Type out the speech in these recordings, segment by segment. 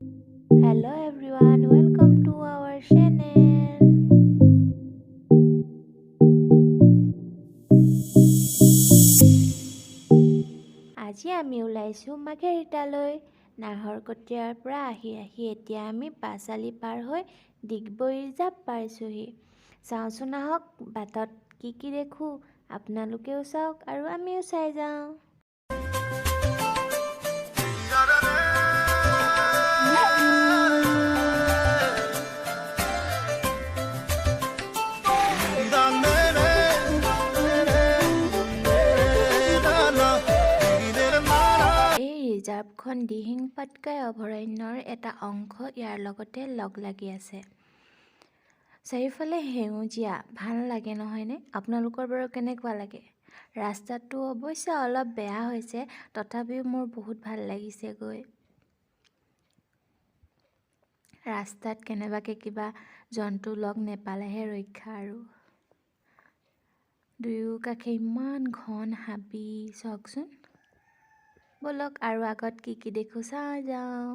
Hello everyone, welcome to our channel. আজি আমি ওলাইছোঁ মাঘেৰিটালৈ। নাহৰকটীয়াৰ পৰা আহি এতিয়া আমি পাঁচালি পাৰ হৈ ডিগবৈৰ জাপ পাইছোঁহি। চাওঁচোন আহক বাটত কি দেখোঁ, আপোনালোকেও চাওক আৰু আমিও চাই যাওঁ। ৰিজাৰ্ভখন দিহিং পাটকাই অভয়াৰণ্যৰ এটা অংশ, ইয়াৰ লগতে লগ লাগি আছে। চাৰিওফালে সেউজীয়া, ভাল লাগে নহয়নে? আপোনালোকৰ বাৰু কেনেকুৱা লাগে? ৰাস্তাটো অৱশ্যে অলপ বেয়া হৈছে, তথাপিও মোৰ বহুত ভাল লাগিছে গৈ। ৰাস্তাত কেনেবাকৈ কিবা জন্তু লগ নেপালেহে ৰক্ষা আৰু। দুয়োকাষে ইমান ঘন হাবি, চাওকচোন। বলক আৰু আগত কি দেখোঁ চাই যাওঁ।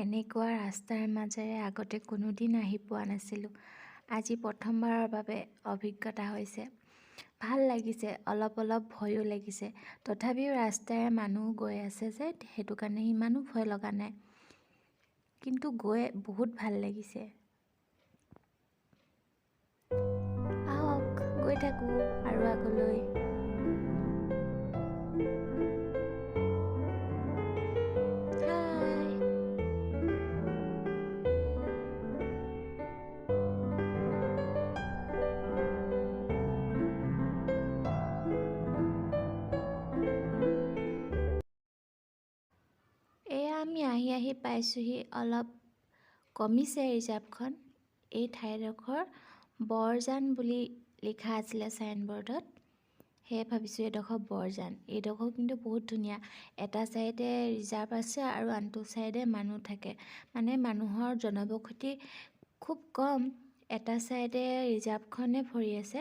এনেকুৱা ৰাস্তাৰ মাজেৰে আগতে কোনোদিন আহি পোৱা নাছিলোঁ। আজি প্ৰথমবাৰৰ বাবে অভিজ্ঞতা হৈছে। ভাল লাগিছে, অলপ ভয়ো লাগিছে। তথাপিও ৰাস্তাৰে মানুহ গৈ আছে যে, সেইটো কাৰণে ইমানো ভয় লগা নাই। কিন্তু গৈ বহুত ভাল লাগিছে। আহক গৈ থাকোঁ আৰু আগলৈ। এয়া আমি আহি পাইছোঁহি। অলপ কমিছে ৰিজাৰ্ভখন। এই ঠাইডোখৰ বৰজান বুলি লিখা আছিলে ছাইনবোৰ্ডত, সেয়ে ভাবিছোঁ এইডোখৰ বৰজান। এইডোখৰ কিন্তু বহুত ধুনীয়া। এটা ছাইডে ৰিজাৰ্ভ আছে আৰু আনটো ছাইডে মানুহ থাকে, মানে মানুহৰ জনবসতি খুব কম। এটা ছাইডে ৰিজাৰ্ভখনে ভৰি আছে।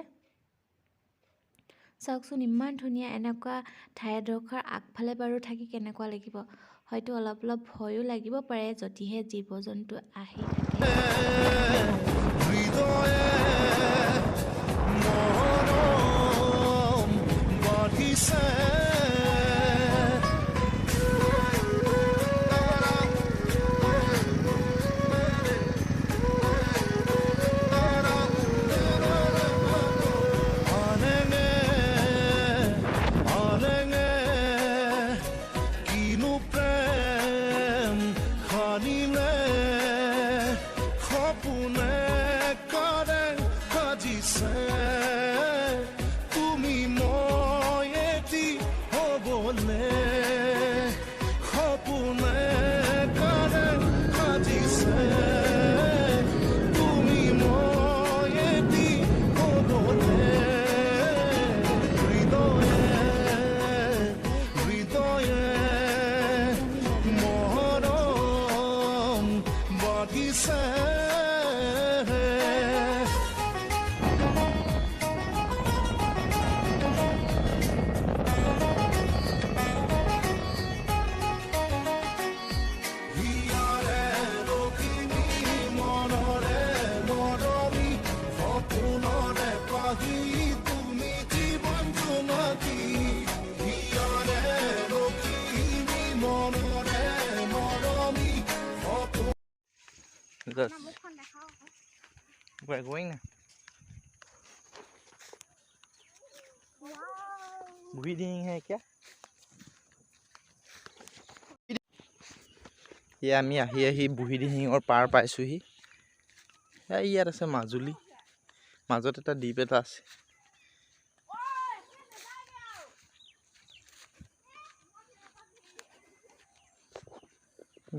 চাওকচোন ইমান ধুনীয়া। এনেকুৱা ঠাইডোখৰ আগফালে বাৰু থাকি কেনেকুৱা লাগিব? হয়তো অলপ ভয়ো লাগিব পাৰে যদিহে জীৱ জন্তু আহি থাকে। Good. We're going now. Breathing है क्या? ये আমি আহি বুঢ়ীদিহিঙৰ পাৰ পাইছোঁহি। ইয়াত আছে মাজুলী, মাজত এটা দ্বীপ এটা আছে।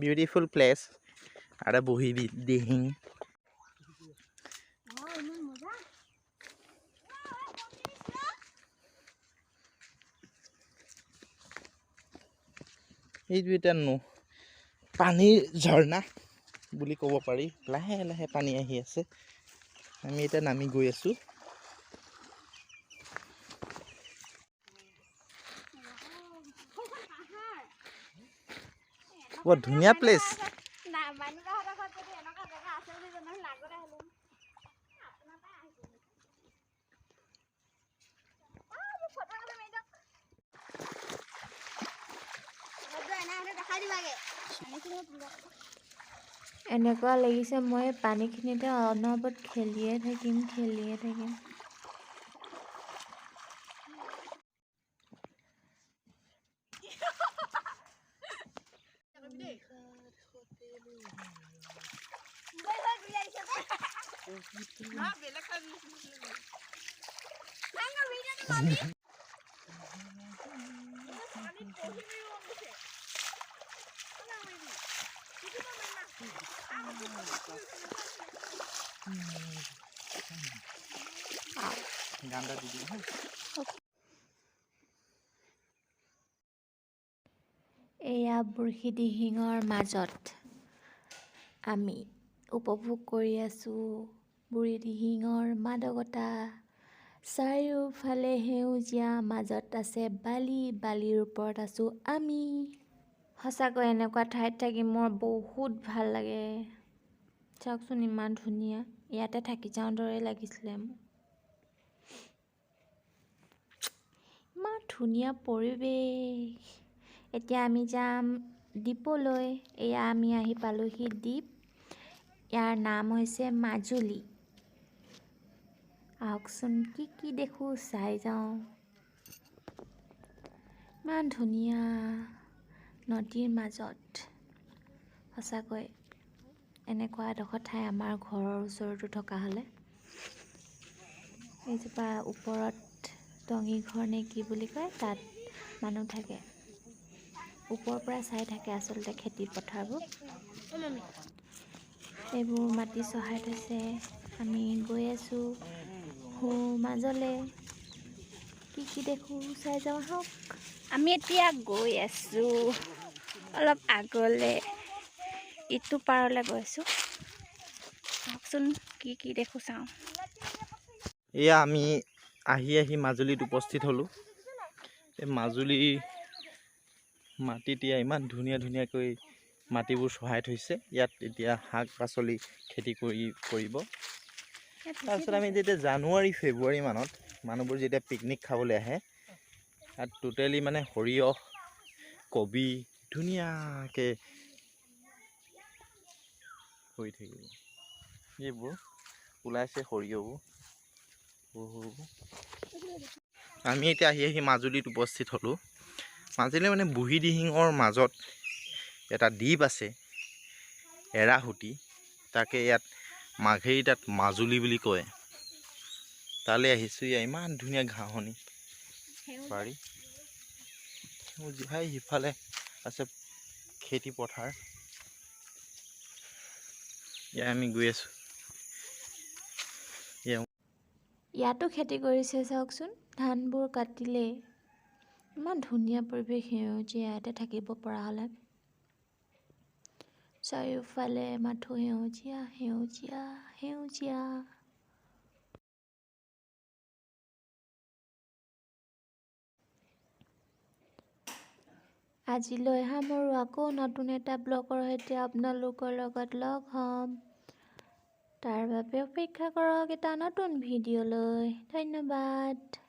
Beautiful place. আৰু বুঢ়ীদিহিং। এইটো এতিয়া পানীৰ ঝৰ্ণা বুলি ক'ব পাৰি। লাহে লাহে পানী আহি আছে। আমি এতিয়া নামি গৈ আছোঁ। বৰ ধুনীয়া প্লেচ। এনেকুৱা লাগিছে মই পানীখিনিতে অনবৰত খেলিয়ে থাকিম। এয়া বুঢ়ীদিহিঙৰ মাজত আমি উপভোগ কৰি আছোঁ বুঢ়ীদিহিঙৰ মাদকতা। চাৰিওফালে সেউজীয়া, মাজত আছে বালি, বালিৰ ওপৰত আছোঁ আমি। সঁচাকৈ এনেকুৱা ঠাইত থাকি মোৰ বহুত ভাল লাগে। চাওকচোন ইমান ধুনীয়া, ইয়াতে থাকি যাওঁ দৰে লাগিছিলে মোৰ। ইমান ধুনীয়া পৰিৱেশ। এতিয়া আমি যাম দ্বীপলৈ। এয়া আমি আহি পালোহি দ্বীপ। ইয়াৰ নাম হৈছে মাজুলী। আহকচোন কি কি দেখোঁ চাই যাওঁ। ইমান ধুনীয়া নদীৰ মাজত। সঁচাকৈ এনেকুৱা এডোখৰ ঠাই আমাৰ ঘৰৰ ওচৰতো থকা হ'লে। এইজোপা ওপৰত টঙি ঘৰ নে কি বুলি কয়, তাত মানুহ থাকে। ওপৰৰ পৰা চাই থাকে আচলতে খেতি পথাৰবোৰ। এইবোৰ মাটি চহাই থৈছে। আমি গৈ আছোঁ মাজলে। কি কি দেখোঁ চাই যাওঁ আহক। আমি এতিয়া গৈ আছোঁ অলপ আগলে, ইটো পাৰলৈ গৈ আছোঁ। চাওকচোন কি কি দেখোঁ চাওঁ। এয়া আমি আহি মাজুলীত উপস্থিত হ'লোঁ। এই মাজুলীৰ মাটিত ইমান ধুনীয়াকৈ মাটিবোৰ চহাই থৈছে। ইয়াত এতিয়া শাক পাচলি খেতি কৰিব। তাৰপিছত আমি যেতিয়া জানুৱাৰী ফেব্ৰুৱাৰী মানত মানুহবোৰ যেতিয়া পিকনিক খাবলৈ আহে, তাত টোটেলি মানে সৰিয়হ, কবি ধুনীয়াকৈ হৈ থাকিব। এইবোৰ ওলাইছে সৰিয়হবোৰ। আমি এতিয়া আহি মাজুলীত উপস্থিত হ'লোঁ। মাজুলী মানে বুঢ়ীদিহিঙৰ মাজত এটা দ্বীপ আছে এৰাসুতি, তাকে ইয়াত মাঘেৰিটাত মাজুলী বুলি কয়। তালৈ আহিছোঁ। ইয়াত ইমান ধুনীয়া ঘাঁহনি বাৰী, সিফালে আছে খেতি পথাৰ। ইয়াত আমি গৈ আছোঁ। ইয়াতো খেতি কৰিছে চাওকচোন। ধানবোৰ কাটিলে ইমান ধুনীয়া পৰিৱেশ, সেউজীয়া। ইয়াতে থাকিব পৰা হ'লে। চাৰিওফালে মাথো সেউজীয়া সেউজীয়া সেউজীয়া। আজিলৈ সামৰোঁ। আকৌ নতুন এটা ব্লগৰ সৈতে আপোনালোকৰ লগত লগ হ'ম। তাৰ বাবে অপেক্ষা কৰক এটা নতুন ভিডিঅ'লৈ। ধন্যবাদ।